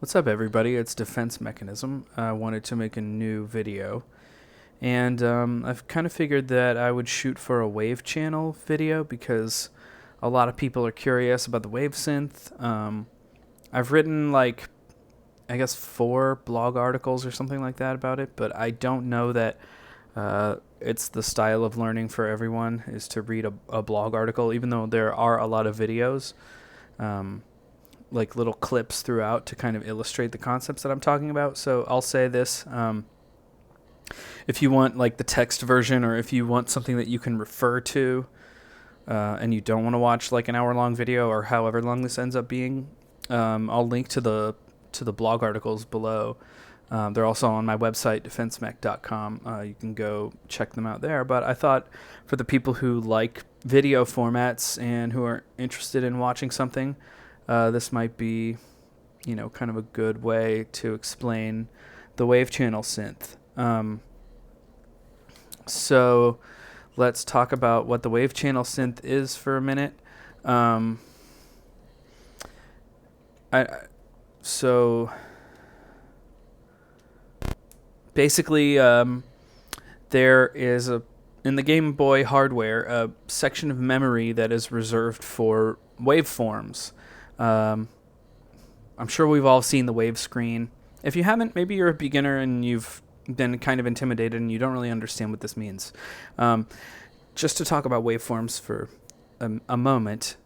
What's up, everybody? It's Defense Mechanism. I wanted to make a new video, and I've kind of figured that I would shoot for a wave channel video because a lot of people are curious about the wave synth. I've written I guess 4 blog articles or something like that about it, but I don't know that it's the style of learning for everyone is to read a blog article, even though there are a lot of videos. Like little clips throughout to kind of illustrate the concepts that I'm talking about. So I'll say this, if you want like the text version, or if you want something that you can refer to, and you don't want to watch like an hour-long video or however long this ends up being, I'll link to the blog articles below. They're also on my website, defensemech.com. You can go check them out there. But I thought for the people who like video formats and who are interested in watching something, this might be, kind of a good way to explain the wave channel synth. So let's talk about what the wave channel synth is for a minute. So basically, there is in the Game Boy hardware a section of memory that is reserved for waveforms. I'm sure we've all seen the wave screen. If you haven't, maybe you're a beginner and you've been kind of intimidated and you don't really understand what this means. Just to talk about waveforms for a moment,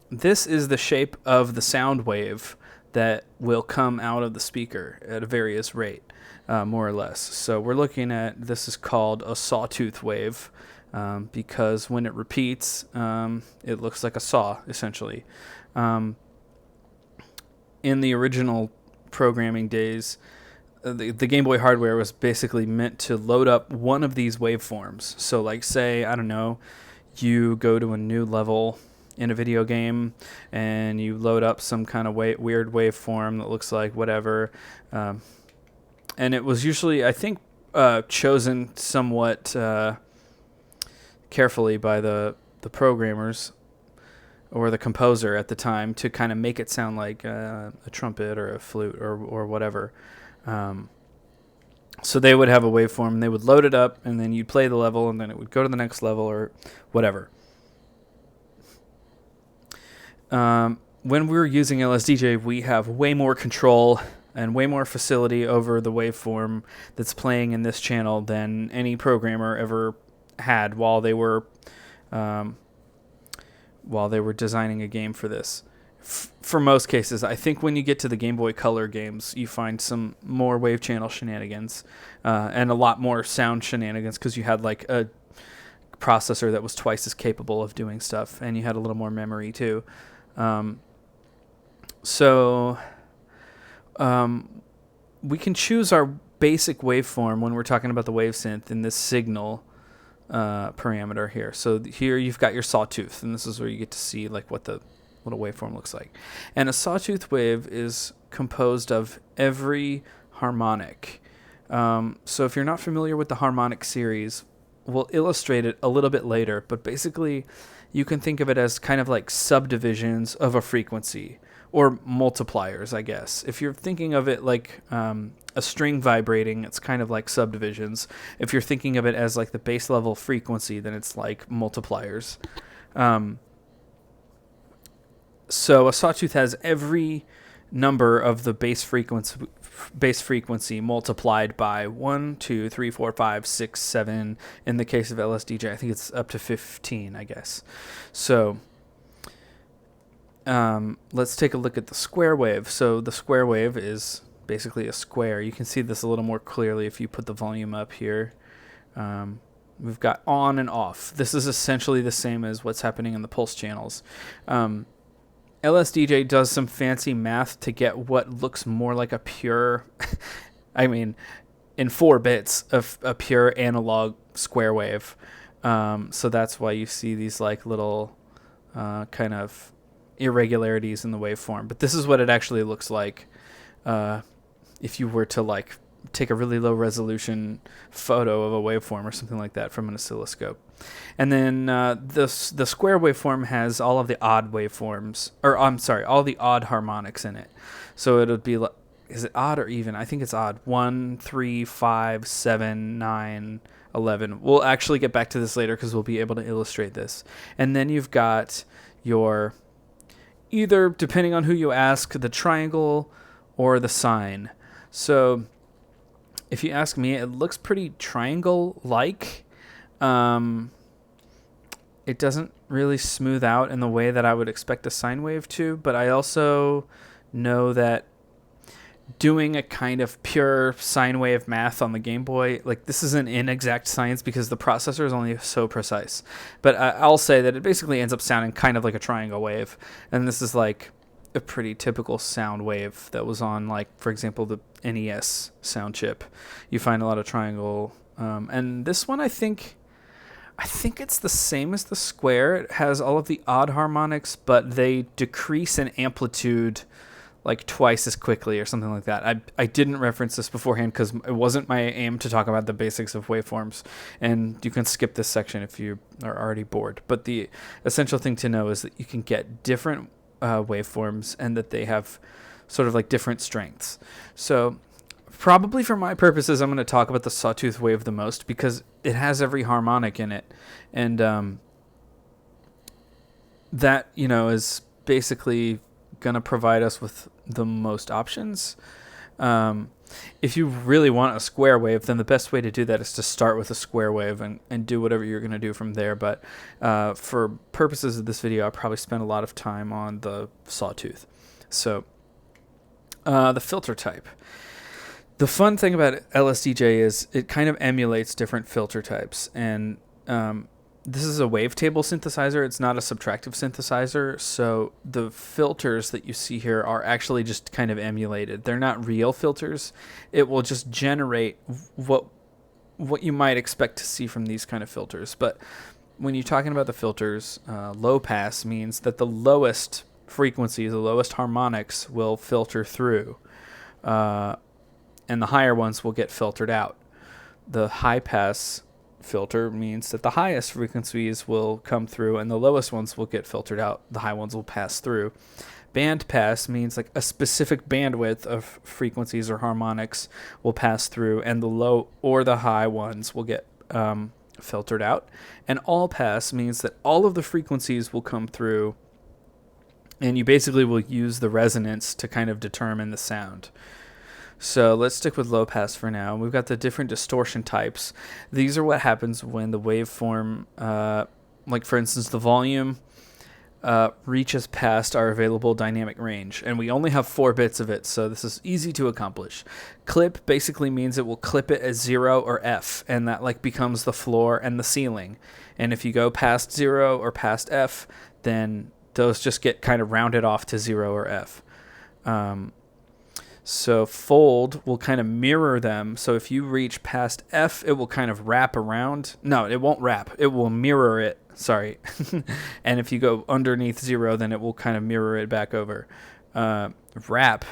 this is the shape of the sound wave that will come out of the speaker at a various rate, more or less. So we're looking at, this is called a sawtooth wave, because when it repeats, it looks like a saw, essentially. In the original programming days, the Game Boy hardware was basically meant to load up one of these waveforms. So like, say, I don't know, you go to a new level in a video game and you load up some kind of weird waveform that looks like whatever. And it was usually, I think, chosen somewhat carefully by the programmers or the composer at the time to kind of make it sound like a trumpet or a flute or whatever. So they would have a waveform and they would load it up, and then you'd play the level, and then it would go to the next level or whatever. When we were using LSDJ, we have way more control and way more facility over the waveform that's playing in this channel than any programmer ever had while they were designing a game for this. For most cases, I think when you get to the Game Boy Color games, you find some more wave channel shenanigans, and a lot more sound shenanigans, because you had like a processor that was twice as capable of doing stuff, and you had a little more memory too. We can choose our basic waveform when we're talking about the wave synth in this signal parameter here. So here you've got your sawtooth, and this is where you get to see like what a waveform looks like. And a sawtooth wave is composed of every harmonic. So if you're not familiar with the harmonic series, we'll illustrate it a little bit later, but basically you can think of it as kind of like subdivisions of a frequency, or multipliers, I guess. If you're thinking of it like a string vibrating, it's kind of like subdivisions. If you're thinking of it as like the base level frequency, then it's like multipliers. So a sawtooth has every number of the base frequency multiplied by 1, 2, 3, 4, 5, 6, 7. In the case of LSDJ, I think it's up to 15, I guess. So let's take a look at the square wave. So the square wave is basically a square. You can see this a little more clearly if you put the volume up here. We've got on and off. This is essentially the same as what's happening in the pulse channels. LSDJ does some fancy math to get what looks more like a pure, in 4 bits of a pure analog square wave. So that's why you see these like little kind of irregularities in the waveform. But this is what it actually looks like if you were to like take a really low resolution photo of a waveform or something like that from an oscilloscope. And then the square waveform has all of the odd waveforms, or I'm sorry, all the odd harmonics in it. So it would be is it odd or even? I think it's odd. 1, 3, 5, 7, 9, 11. We'll actually get back to this later because we'll be able to illustrate this. And then you've got your, either, depending on who you ask, the triangle or the sine. So if you ask me, it looks pretty triangle-like. It doesn't really smooth out in the way that I would expect a sine wave to, but I also know that doing a kind of pure sine wave math on the Game Boy, like, this isn't inexact science because the processor is only so precise. But I'll say that it basically ends up sounding kind of like a triangle wave, and this is like a pretty typical sound wave that was on, like, for example, the NES sound chip. You find a lot of triangle, and this one I think it's the same as the Square. It has all of the odd harmonics, but they decrease in amplitude like twice as quickly or something like that. I didn't reference this beforehand because it wasn't my aim to talk about the basics of waveforms, and you can skip this section if you are already bored. But the essential thing to know is that you can get different waveforms and that they have sort of like different strengths. So probably for my purposes, I'm going to talk about the Sawtooth wave the most because it has every harmonic in it. And that, is basically going to provide us with the most options. If you really want a square wave, then the best way to do that is to start with a square wave and do whatever you're going to do from there. But for purposes of this video, I'll probably spend a lot of time on the Sawtooth. So the filter type. The fun thing about LSDJ is it kind of emulates different filter types. And this is a wavetable synthesizer. It's not a subtractive synthesizer. So the filters that you see here are actually just kind of emulated. They're not real filters. It will just generate what you might expect to see from these kind of filters. But when you're talking about the filters, low pass means that the lowest frequency, the lowest harmonics will filter through. And the higher ones will get filtered out. The high pass filter means that the highest frequencies will come through and the lowest ones will get filtered out. The high ones will pass through. Band pass means like a specific bandwidth of frequencies or harmonics will pass through and the low or the high ones will get filtered out. And all pass means that all of the frequencies will come through and you basically will use the resonance to kind of determine the sound. So let's stick with low pass for now. We've got the different distortion types. These are what happens when the waveform, like for instance, the volume reaches past our available dynamic range. And we only have 4 bits of it, so this is easy to accomplish. Clip basically means it will clip it at 0 or F, and that like becomes the floor and the ceiling. And if you go past 0 or past F, then those just get kind of rounded off to 0 or F. So fold will kind of mirror them. So if you reach past F, it will kind of wrap around. No, it won't wrap. It will mirror it. Sorry. And if you go underneath 0, then it will kind of mirror it back over. Wrap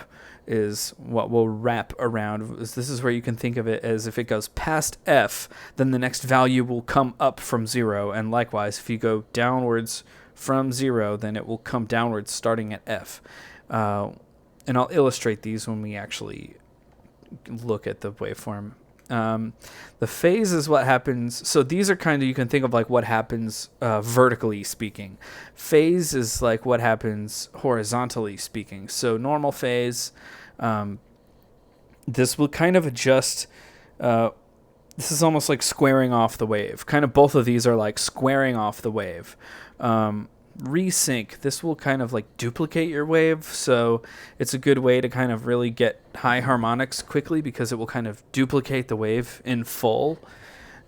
is what will wrap around. This is where you can think of it as if it goes past F, then the next value will come up from 0. And likewise, if you go downwards from 0, then it will come downwards starting at F. And I'll illustrate these when we actually look at the waveform. The phase is what happens. So these are kind of, you can think of like what happens vertically speaking. Phase is like what happens horizontally speaking. So normal phase, this will kind of adjust. This is almost like squaring off the wave. Kind of both of these are like squaring off the wave. Resync, this will kind of like duplicate your wave, so it's a good way to kind of really get high harmonics quickly because it will kind of duplicate the wave in full.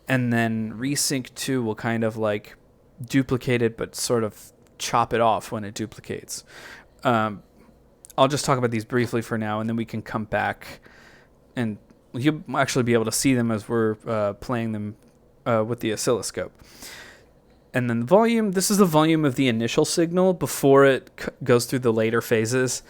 And then resync 2 will kind of like duplicate it but sort of chop it off when it duplicates. I'll just talk about these briefly for now, and then we can come back and you'll actually be able to see them as we're playing them with the oscilloscope. And then the volume, this is the volume of the initial signal before it goes through the later phases.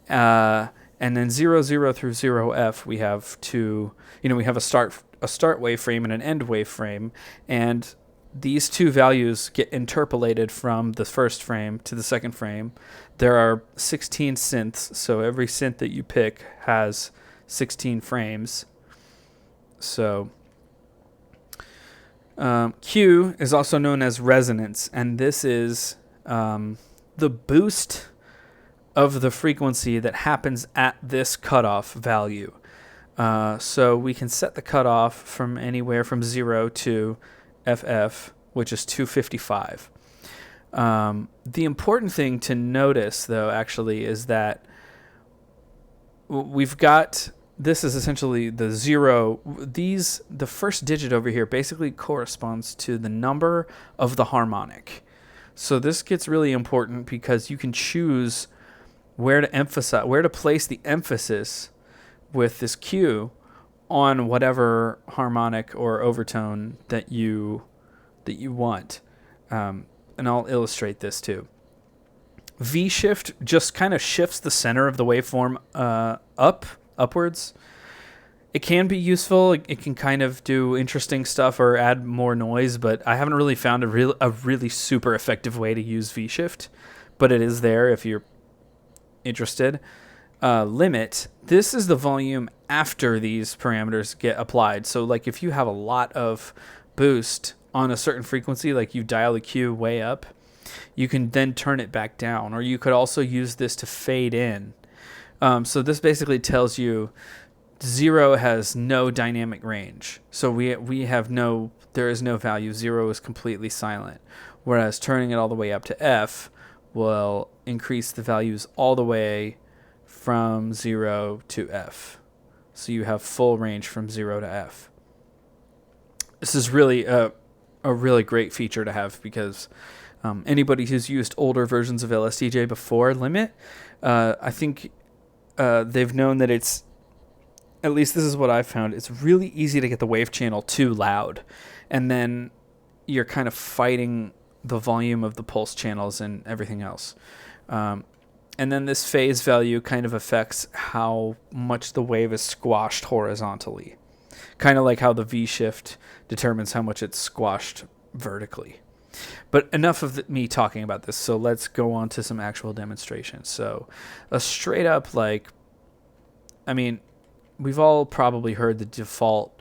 And then 0, 0 through 0F, we have we have a start waveframe and an end waveframe. And these two values get interpolated from the first frame to the second frame. There are 16 synths, so every synth that you pick has 16 frames. So Q is also known as resonance, and this is the boost of the frequency that happens at this cutoff value. So we can set the cutoff from anywhere from 0 to FF, which is 255. The important thing to notice, though, actually, is that we've got, this is essentially the 0. The first digit over here basically corresponds to the number of the harmonic. So this gets really important because you can choose where to place the emphasis with this Q on whatever harmonic or overtone that you want. And I'll illustrate this too. V shift just kind of shifts the center of the waveform upwards. It can be useful. It can kind of do interesting stuff or add more noise, but I haven't really found a really super effective way to use V shift. But it is there if you're interested. Limit, this is the volume after these parameters get applied. So like if you have a lot of boost on a certain frequency, like you dial the Q way up, you can then turn it back down, or you could also use this to fade in. So this basically tells you 0 has no dynamic range. So there is no value. 0 is completely silent. Whereas turning it all the way up to F will increase the values all the way from 0 to F. So you have full range from 0 to F. This is really a really great feature to have because anybody who's used older versions of LSDJ before Limit, I think they've known that it's, at least this is what I've found, it's really easy to get the wave channel too loud. And then you're kind of fighting the volume of the pulse channels and everything else. And then this phase value kind of affects how much the wave is squashed horizontally. Kind of like how the V shift determines how much it's squashed vertically. But enough of me talking about this, so let's go on to some actual demonstrations. So a straight up, we've all probably heard the default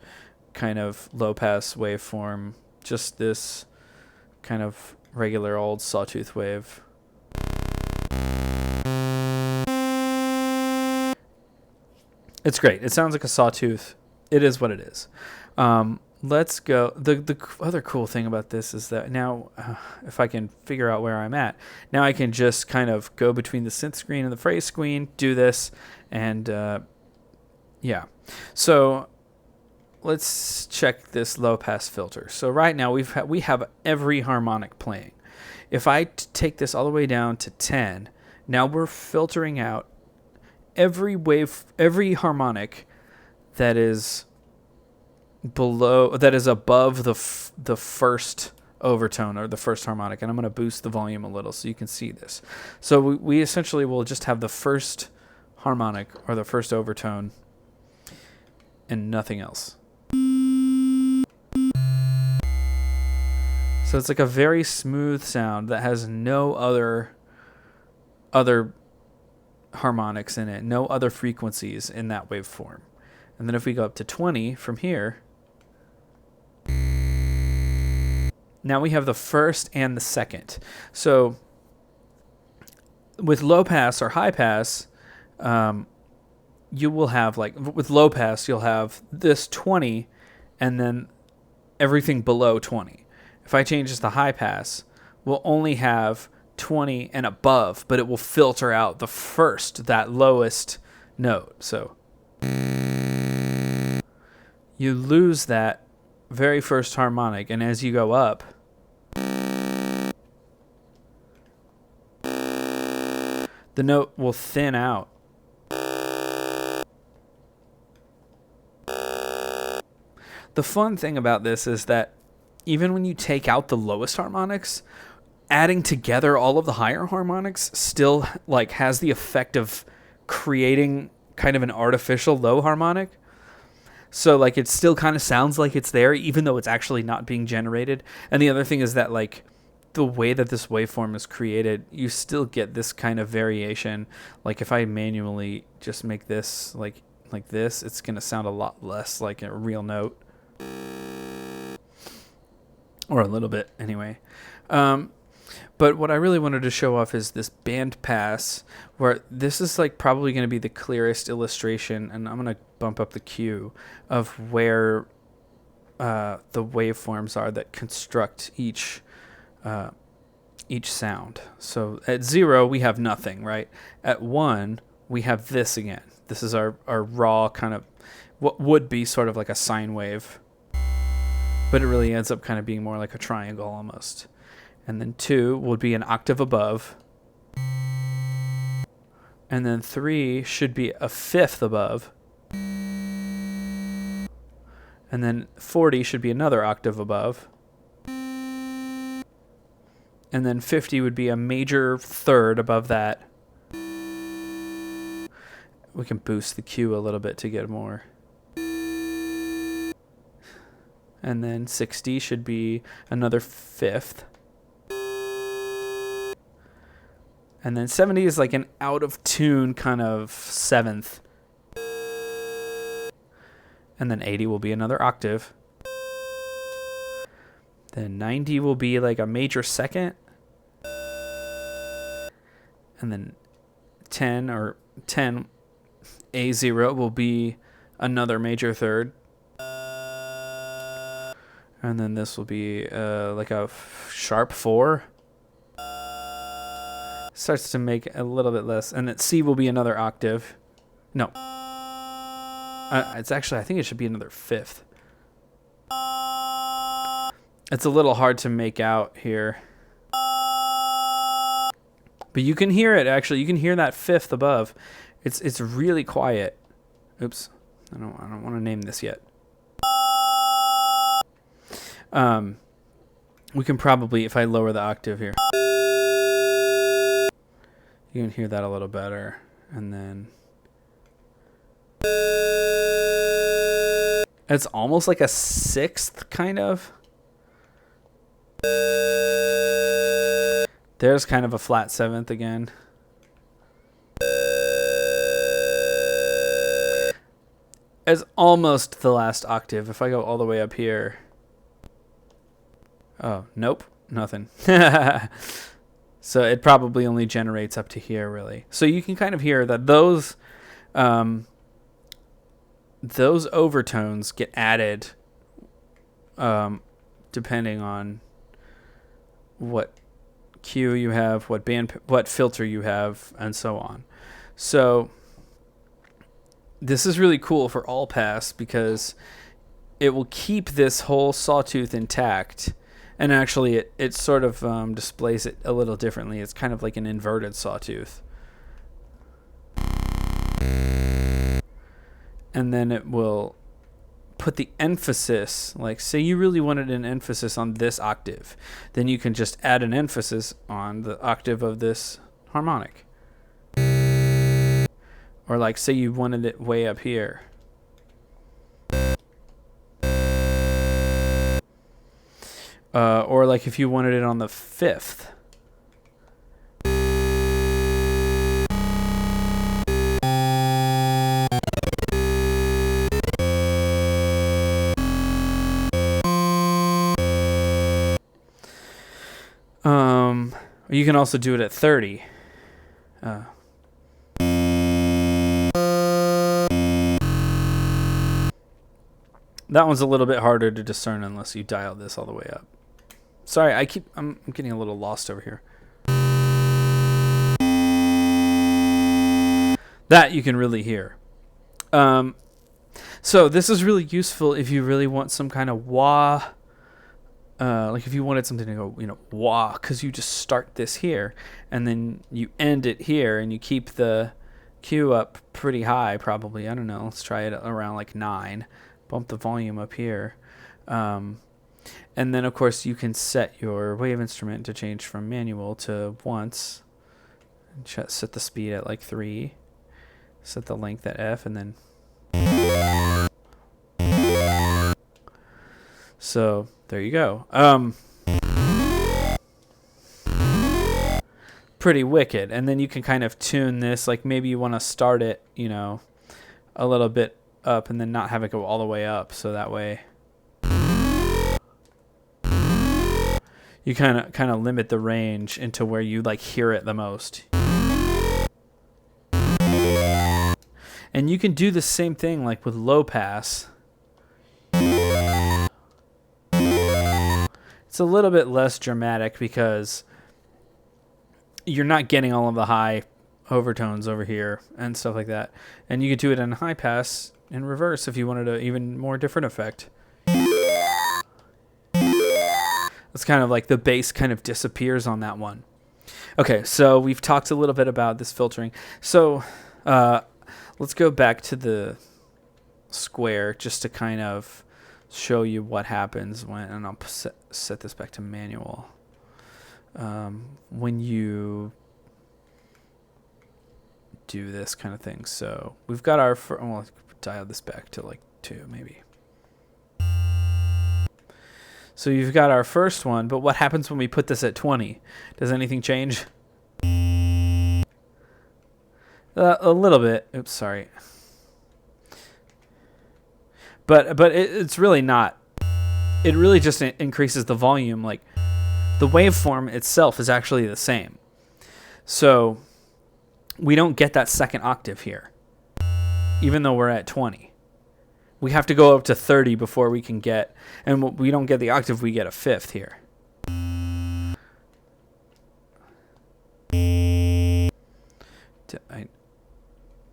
kind of low pass waveform, just this kind of regular old sawtooth wave. It's great. It sounds like a sawtooth. It is what it is. Let's go. The other cool thing about this is that now, if I can figure out where I'm at, now I can just kind of go between the synth screen and the phrase screen, do this, and yeah. So let's check this low pass filter. So right now we have every harmonic playing. If I take this all the way down to 10, now we're filtering out every harmonic that is above the first overtone or the first harmonic, and I'm going to boost the volume a little so you can see this. So we essentially will just have the first harmonic or the first overtone and nothing else. So it's like a very smooth sound that has no other harmonics in it, no other frequencies in that waveform. And then if we go up to 20 from here, now we have the first and the second. So with low pass or high pass, you will have, with low pass, you'll have this 20 and then everything below 20. If I change this to high pass, we'll only have 20 and above, but it will filter out that lowest note. So you lose that very first harmonic, and as you go up, the note will thin out. The fun thing about this is that even when you take out the lowest harmonics, adding together all of the higher harmonics still has the effect of creating kind of an artificial low harmonic. So like it still kind of sounds like it's there, even though it's actually not being generated. And the other thing is that like the way that this waveform is created, you still get this kind of variation. Like if I manually just make this like this, it's going to sound a lot less like a real note. Or a little bit anyway. But what I really wanted to show off is this band pass, where this is like probably going to be the clearest illustration, and I'm going to bump up the Q of where the waveforms are that construct each sound. So at 0 we have nothing, right? At 1 we have this again. This is our raw kind of what would be sort of like a sine wave, but it really ends up kind of being more like a triangle almost. And then 2 would be an octave above. And then 3 should be a fifth above. And then 40 should be another octave above. And then 50 would be a major third above that. We can boost the Q a little bit to get more. And then 60 should be another fifth. And then 70 is like an out of tune kind of seventh. And then 80 will be another octave. Then 90 will be like a major second. And then 10 A0 will be another major third. And then this will be like a sharp 4. Starts to make a little bit less. And then C will be another octave. No. It's actually, I think it should be another fifth. It's a little hard to make out here. But you can hear it, actually. You can hear that fifth above. It's really quiet. Oops. I don't want to name this yet. We can probably, if I lower the octave here, you can hear that a little better. And then it's almost like a sixth, kind of. There's kind of a flat seventh again. It's almost the last octave. If I go all the way up here. Oh, nope. Nothing. So it probably only generates up to here, really. So you can kind of hear that those overtones get added depending on what cue you have, what filter you have, and so on. So this is really cool for all pass because it will keep this whole sawtooth intact. And actually, it sort of displays it a little differently. It's kind of like an inverted sawtooth. And then it will put the emphasis, like say you really wanted an emphasis on this octave, then you can just add an emphasis on the octave of this harmonic. Or like say you wanted it way up here. Or like if you wanted it on the fifth. You can also do it at 30. That one's a little bit harder to discern unless you dial this all the way up. Sorry, I'm getting a little lost over here. That you can really hear. So this is really useful if you really want some kind of wah. Like if you wanted something to go, wah, because you just start this here and then you end it here and you keep the Q up pretty high, probably. I don't know. Let's try it around like 9. Bump the volume up here. And then, of course, you can set your wave instrument to change from manual to once. Set the speed at like 3. Set the length at F, and then So there you go. Pretty wicked. And then you can kind of tune this, like maybe you want to start it, a little bit up and then not have it go all the way up, so that way you kind of limit the range into where you like hear it the most. And you can do the same thing like with low pass. It's a little bit less dramatic because you're not getting all of the high overtones over here and stuff like that. And you could do it in high pass in reverse if you wanted an even more different effect. It's kind of like the bass kind of disappears on that one. Okay, so we've talked a little bit about this filtering. So let's go back to the square just to kind of show you what happens when, and I'll set this back to manual. When you do this kind of thing. So we've got our, well, dial this back to like 2 maybe. So you've got our first one, but what happens when we put this at 20? Does anything change? A little bit. Oops, sorry. But it's really not. It really just increases the volume. Like the waveform itself is actually the same. So we don't get that second octave here, even though we're at 20. We have to go up to 30 before we can get, and we don't get the octave, we get a fifth here.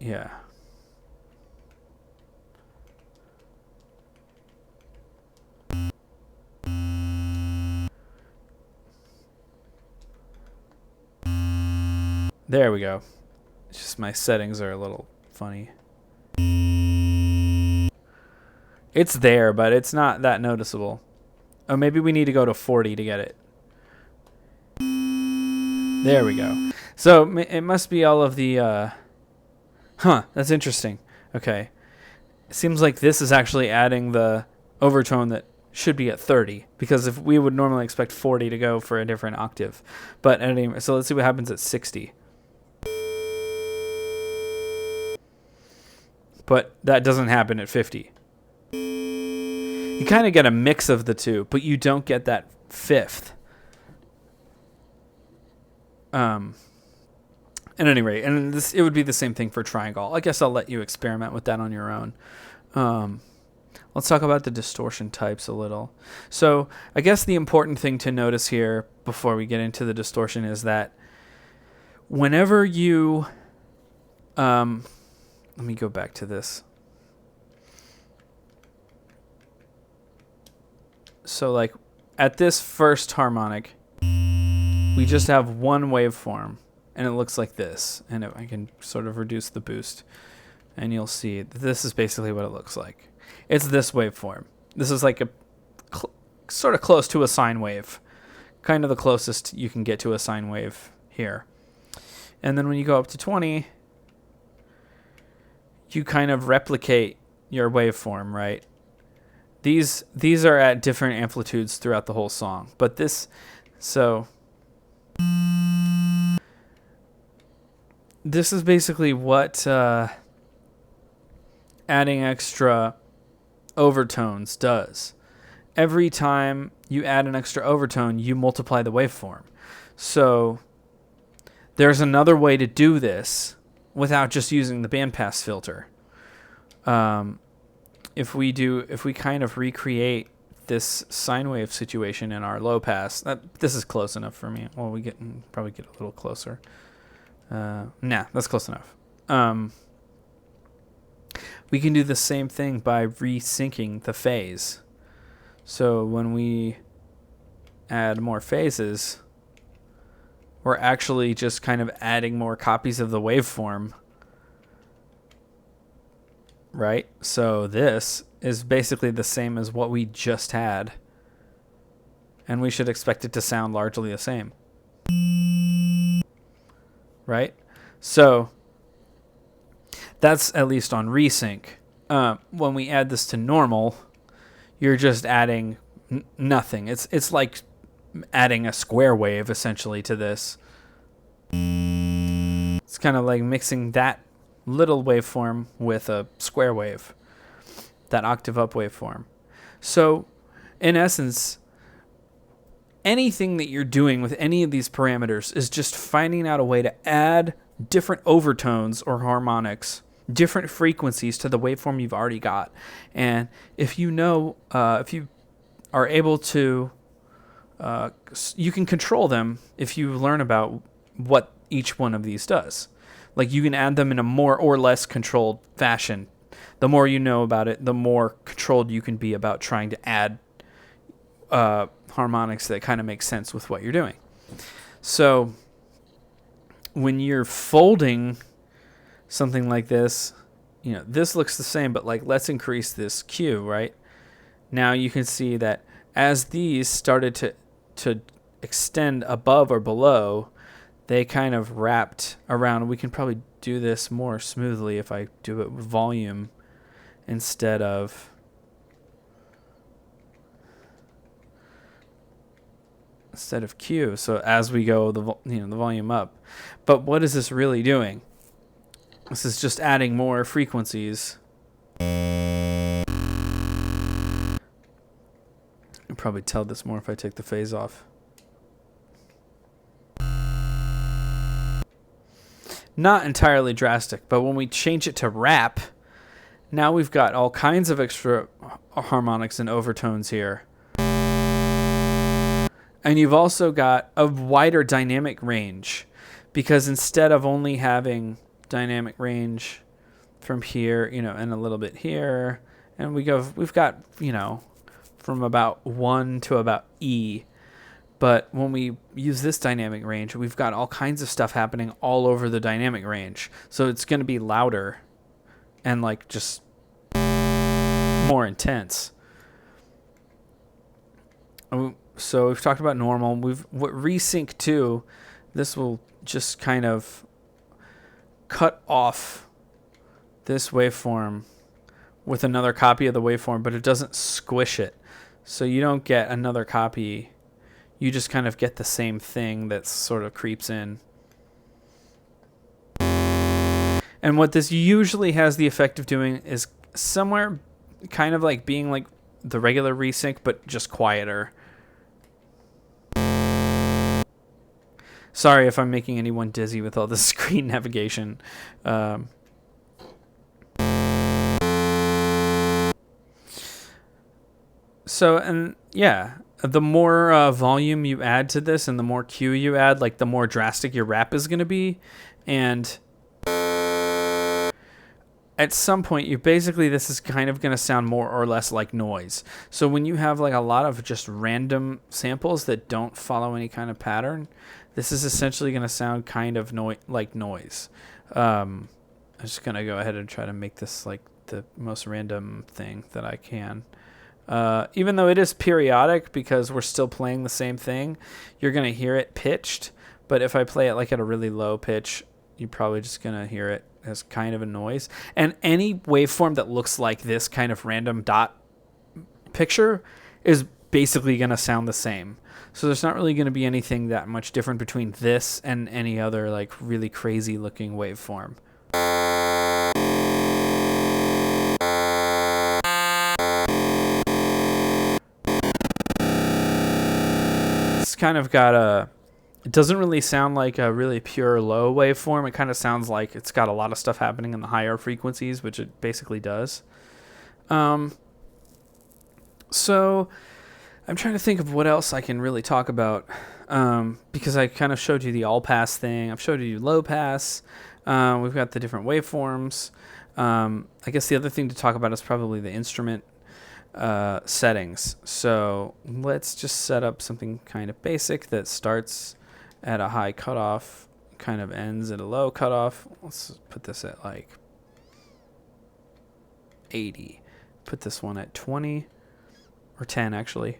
Yeah. There we go. It's just my settings are a little funny. It's there, but it's not that noticeable. Oh, maybe we need to go to 40 to get it. There we go. So it must be all of the... that's interesting. Okay. It seems like this is actually adding the overtone that should be at 30, because if we would normally expect 40 to go for a different octave. But anyway, so let's see what happens at 60. But that doesn't happen at 50. You kind of get a mix of the two, but you don't get that fifth. At any rate, and it would be the same thing for triangle. I guess I'll let you experiment with that on your own. Let's talk about the distortion types a little. So I guess the important thing to notice here before we get into the distortion is that whenever you... let me go back to this. So like at this first harmonic, we just have one waveform and it looks like this. And I can sort of reduce the boost and you'll see this is basically what it looks like. It's this waveform. This is like a sort of close to a sine wave, kind of the closest you can get to a sine wave here. And then when you go up to 20, you kind of replicate your waveform, right? These are at different amplitudes throughout the whole song, but this is basically what adding extra overtones does. Every time you add an extra overtone, you multiply the waveform. So there's another way to do this without just using the bandpass filter. If we kind of recreate this sine wave situation in our low pass, this is close enough for me. Well, probably get a little closer. Nah, that's close enough. We can do the same thing by resyncing the phase. So when we add more phases, we're actually just kind of adding more copies of the waveform. Right? So this is basically the same as what we just had. And we should expect it to sound largely the same. Right? So that's at least on resync. When we add this to normal, you're just adding nothing. It's like adding a square wave essentially to this. It's kind of like mixing that little waveform with a square wave, that octave up waveform. So in essence, anything that you're doing with any of these parameters is just finding out a way to add different overtones or harmonics, different frequencies to the waveform you've already got. And if you know, if you are able to, you can control them if you learn about what each one of these does. Like you can add them in a more or less controlled fashion. The more you know about it, the more controlled you can be about trying to add harmonics that kind of make sense with what you're doing. So when you're folding something like this, you know, this looks the same, but like let's increase this Q, right? Now you can see that as these started to extend above or below, they kind of wrapped around. We can probably do this more smoothly if I do it with volume instead of Q. So as we go the volume up. But what is this really doing? This is just adding more frequencies. You can probably tell this more if I take the phase off. Not entirely drastic, but when we change it to rap, now we've got all kinds of extra harmonics and overtones here. And you've also got a wider dynamic range, because instead of only having dynamic range from here, you know, and a little bit here, and we've got, you know, from about 1 to about E. But when we use this dynamic range, we've got all kinds of stuff happening all over the dynamic range. So it's going to be louder and like just more intense. So we've talked about normal. Resync 2, this will just kind of cut off this waveform with another copy of the waveform, but it doesn't squish it. So you don't get another copy. You just kind of get the same thing that sort of creeps in. And what this usually has the effect of doing is somewhere kind of like being like the regular resync, but just quieter. Sorry if I'm making anyone dizzy with all this screen navigation. So, and yeah, the more volume you add to this and the more Q you add, like the more drastic your rap is going to be. And at some point, this is kind of going to sound more or less like noise. So when you have like a lot of just random samples that don't follow any kind of pattern, this is essentially going to sound kind of like noise. I'm just going to go ahead and try to make this like the most random thing that I can. Even though it is periodic because we're still playing the same thing, you're going to hear it pitched. But if I play it like at a really low pitch, you're probably just going to hear it as kind of a noise. And any waveform that looks like this kind of random dot picture is basically going to sound the same. So there's not really going to be anything that much different between this and any other like really crazy looking waveform. Kind of got it doesn't really sound like a really pure low waveform. It kind of sounds like it's got a lot of stuff happening in the higher frequencies, which it basically does. So I'm trying to think of what else I can really talk about, because I kind of showed you the all pass thing. I've showed you low pass. We've got the different waveforms. I guess the other thing to talk about is probably the instrument settings. So let's just set up something kind of basic that starts at a high cutoff, kind of ends at a low cutoff. Let's put this at like 80. Put this one at 20 or 10 actually.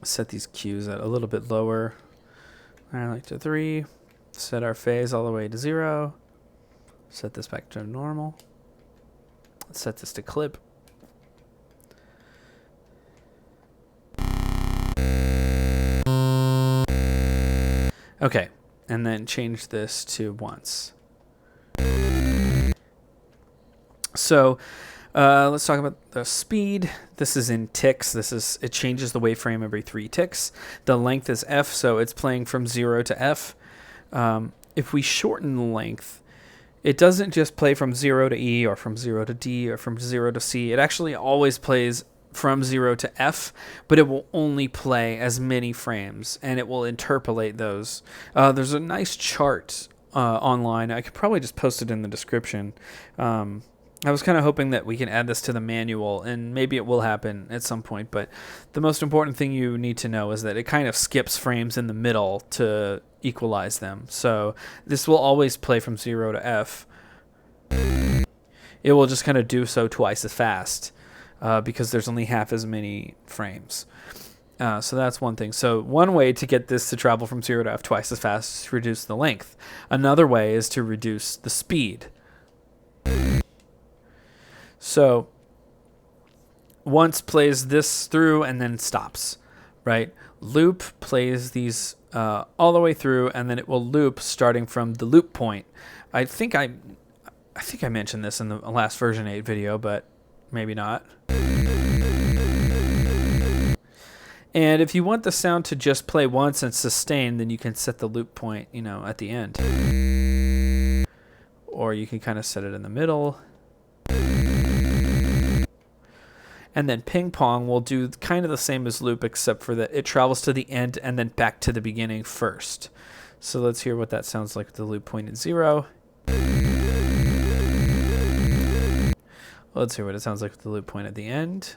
Set these Qs at a little bit lower. I like to 3. Set our phase all the way to 0. Set this back to normal. Let's set this to clip. Okay, and then change this to once. So let's talk about the speed. This is in ticks. It changes the waveframe every 3 ticks. The length is F, so it's playing from 0 to F. If we shorten the length, it doesn't just play from 0 to E or from 0 to D or from 0 to C. It actually always plays from 0 to F, but it will only play as many frames, and it will interpolate those. There's a nice chart online. I could probably just post it in the description. I was kind of hoping that we can add this to the manual, and maybe it will happen at some point, but the most important thing you need to know is that it kind of skips frames in the middle to equalize them. So this will always play from 0 to F. It will just kind of do so twice as fast. Because there's only half as many frames. So that's one thing. So one way to get this to travel from 0 to F twice as fast is to reduce the length. Another way is to reduce the speed. So once plays this through and then stops, right? Loop plays these all the way through, and then it will loop starting from the loop point. I think I mentioned this in the last version 8 video, but maybe not. And if you want the sound to just play once and sustain, then you can set the loop point, at the end. Or you can kind of set it in the middle. And then ping pong will do kind of the same as loop, except for that it travels to the end and then back to the beginning first. So let's hear what that sounds like with the loop point at 0. Let's hear what it sounds like with the loop point at the end.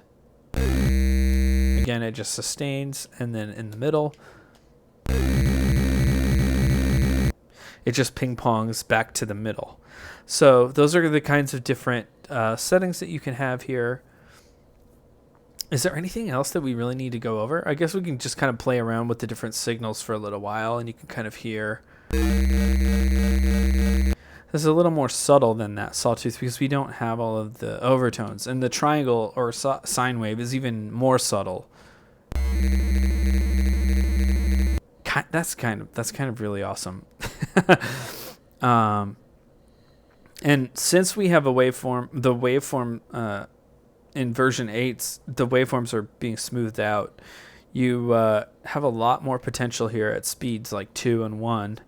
Again, it just sustains, and then in the middle, it just ping-pongs back to the middle. So those are the kinds of different settings that you can have here. Is there anything else that we really need to go over? I guess we can just kind of play around with the different signals for a little while, and you can kind of hear. This is a little more subtle than that sawtooth because we don't have all of the overtones, and the triangle or sine wave is even more subtle. That's kind of really awesome. And since we have a waveform, the waveform in version 8, the waveforms are being smoothed out. You have a lot more potential here at speeds like 2 and 1.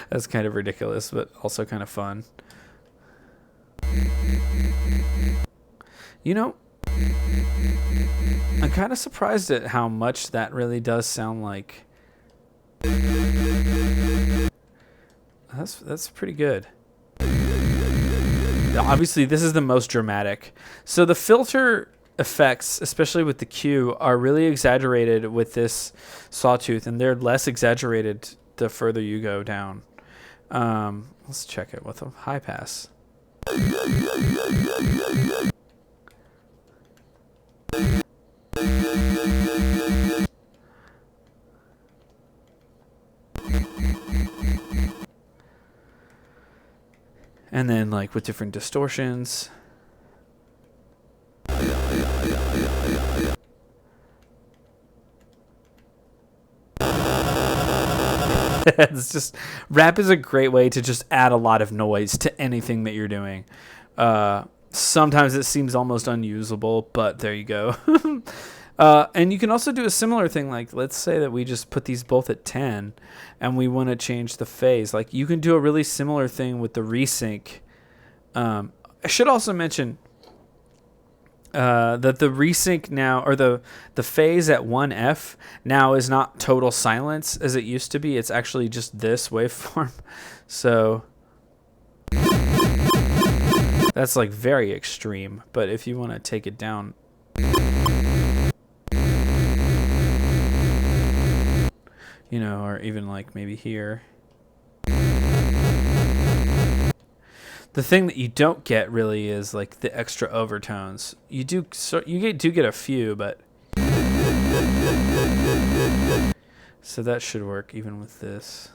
That's kind of ridiculous, but also kind of fun. I'm kind of surprised at how much that really does sound like. That's pretty good. Obviously, this is the most dramatic. So the filter effects, especially with the Q, are really exaggerated with this sawtooth, and they're less exaggerated the further you go down. Let's check it with a high pass. And then like with different distortions. It's just, rap is a great way to just add a lot of noise to anything that you're doing. Sometimes it seems almost unusable, but there you go. And you can also do a similar thing, like let's say that we just put these both at 10 and we want to change the phase. Like you can do a really similar thing with the resync. I should also mention that the resync now, or the phase at 1F now is not total silence as it used to be. It's actually just this waveform. So that's like very extreme. But if you want to take it down, or even like maybe here. The thing that you don't get really is like the extra overtones. You do get a few, but so that should work even with this.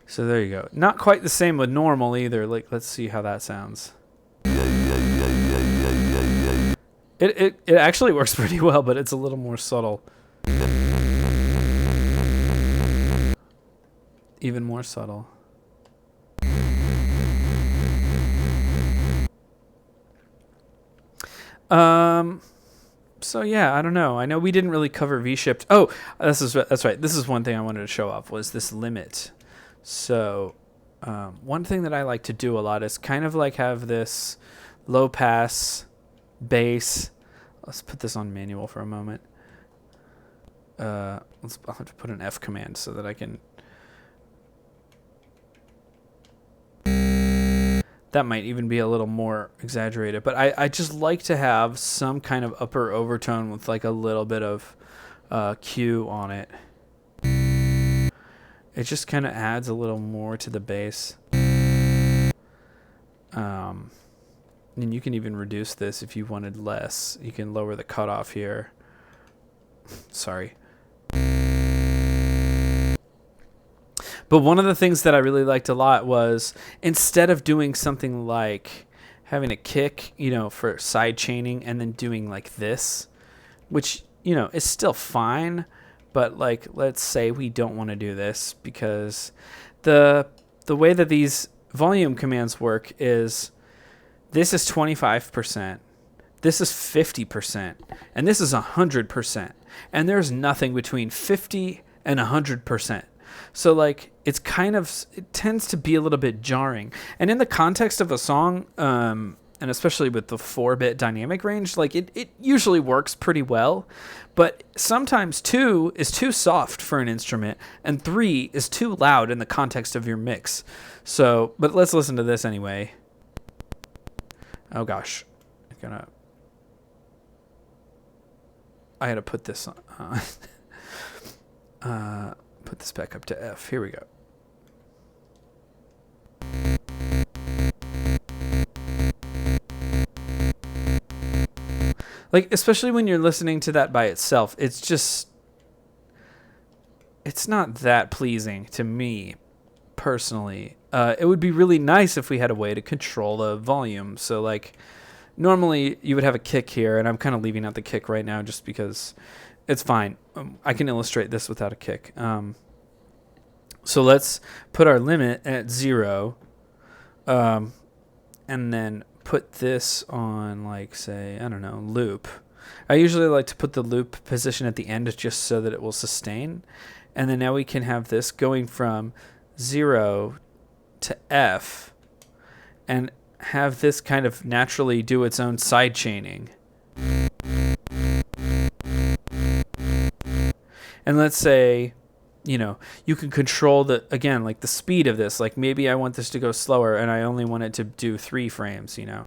So there you go. Not quite the same with normal either. Like, let's see how that sounds. It actually works pretty well, but it's a little more subtle. Even more subtle. So yeah, I don't know. I know we didn't really cover V-shift. Oh, that's right. This is one thing I wanted to show off was this limit. So one thing that I like to do a lot is kind of like have this low pass bass. Let's put this on manual for a moment. I'll have to put an F command so that I can. That might even be a little more exaggerated, but I just like to have some kind of upper overtone with like a little bit of Q on it. It just kind of adds a little more to the bass. And you can even reduce this if you wanted less. You can lower the cutoff here. Sorry. But one of the things that I really liked a lot was instead of doing something like having a kick, you know, for side chaining and then doing like this, which, you know, is still fine, but like let's say we don't want to do this because the way that these volume commands work is this is 25%, this is 50%, and this is 100%. And there's nothing between 50 and 100%. So like it tends to be a little bit jarring. And in the context of a song, and especially with the 4-bit dynamic range, like it usually works pretty well. But sometimes 2 is too soft for an instrument and 3 is too loud in the context of your mix. So, but let's listen to this anyway. Oh gosh, I had to put this on. Put this back up to F. Here we go. Like, especially when you're listening to that by itself, it's not that pleasing to me personally. It would be really nice if we had a way to control the volume. So like normally you would have a kick here, and I'm kind of leaving out the kick right now just because it's fine. I can illustrate this without a kick. So let's put our limit at 0, and then put this on, like, say, I don't know, loop. I usually like to put the loop position at the end just so that it will sustain. And then now we can have this going from 0 to F and have this kind of naturally do its own side chaining. And let's say, you know, you can control again, like the speed of this. Like maybe I want this to go slower and I only want it to do 3 frames, you know.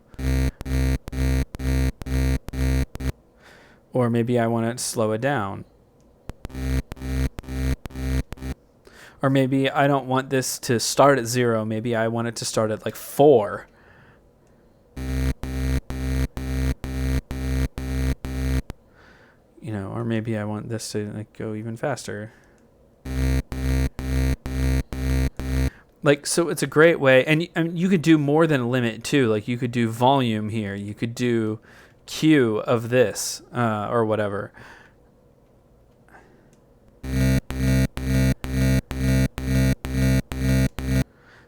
Or maybe I want to slow it down. Or maybe I don't want this to start at 0. Maybe I want it to start at like 4. You know, or maybe I want this to like go even faster. Like, so it's a great way, and you could do more than a limit too. Like you could do volume here. You could do Q of this, or whatever.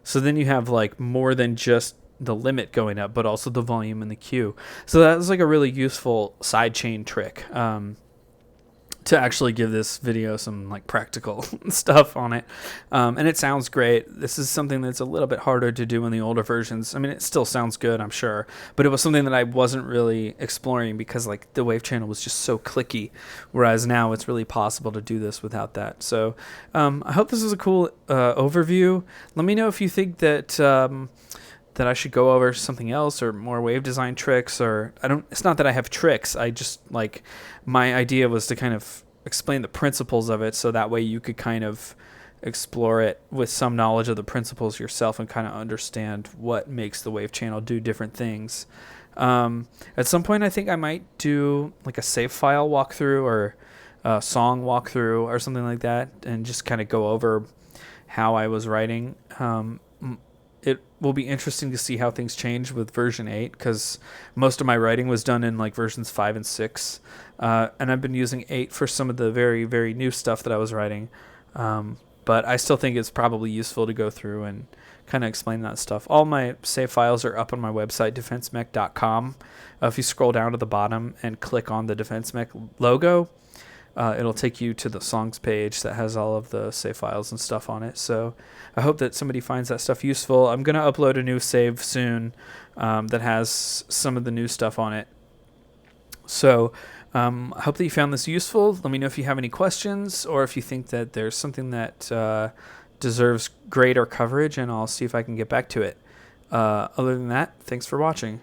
So then you have like more than just the limit going up, but also the volume and the Q. So that was like a really useful sidechain trick to actually give this video some like practical stuff on it. And it sounds great. This is something that's a little bit harder to do in the older versions. I mean, it still sounds good, I'm sure, but it was something that I wasn't really exploring because like the wave channel was just so clicky, whereas now it's really possible to do this without that. So I hope this is a cool overview. Let me know if you think that that I should go over something else or more wave design tricks, or it's not that I have tricks. I just like, my idea was to kind of explain the principles of it so that way you could kind of explore it with some knowledge of the principles yourself and kind of understand what makes the wave channel do different things. At some point, I think I might do like a save file walkthrough or a song walkthrough or something like that, and just kind of go over how I was writing. It will be interesting to see how things change with version 8, because most of my writing was done in like versions 5 and 6, and I've been using 8 for some of the very, very new stuff that I was writing. But I still think it's probably useful to go through and kind of explain that stuff. All my save files are up on my website, defensemech.com. If you scroll down to the bottom and click on the Defense Mech logo, it'll take you to the songs page that has all of the save files and stuff on it. So I hope that somebody finds that stuff useful. I'm going to upload a new save soon that has some of the new stuff on it. So I hope that you found this useful. Let me know if you have any questions, or if you think that there's something that deserves greater coverage, and I'll see if I can get back to it. Other than that, thanks for watching.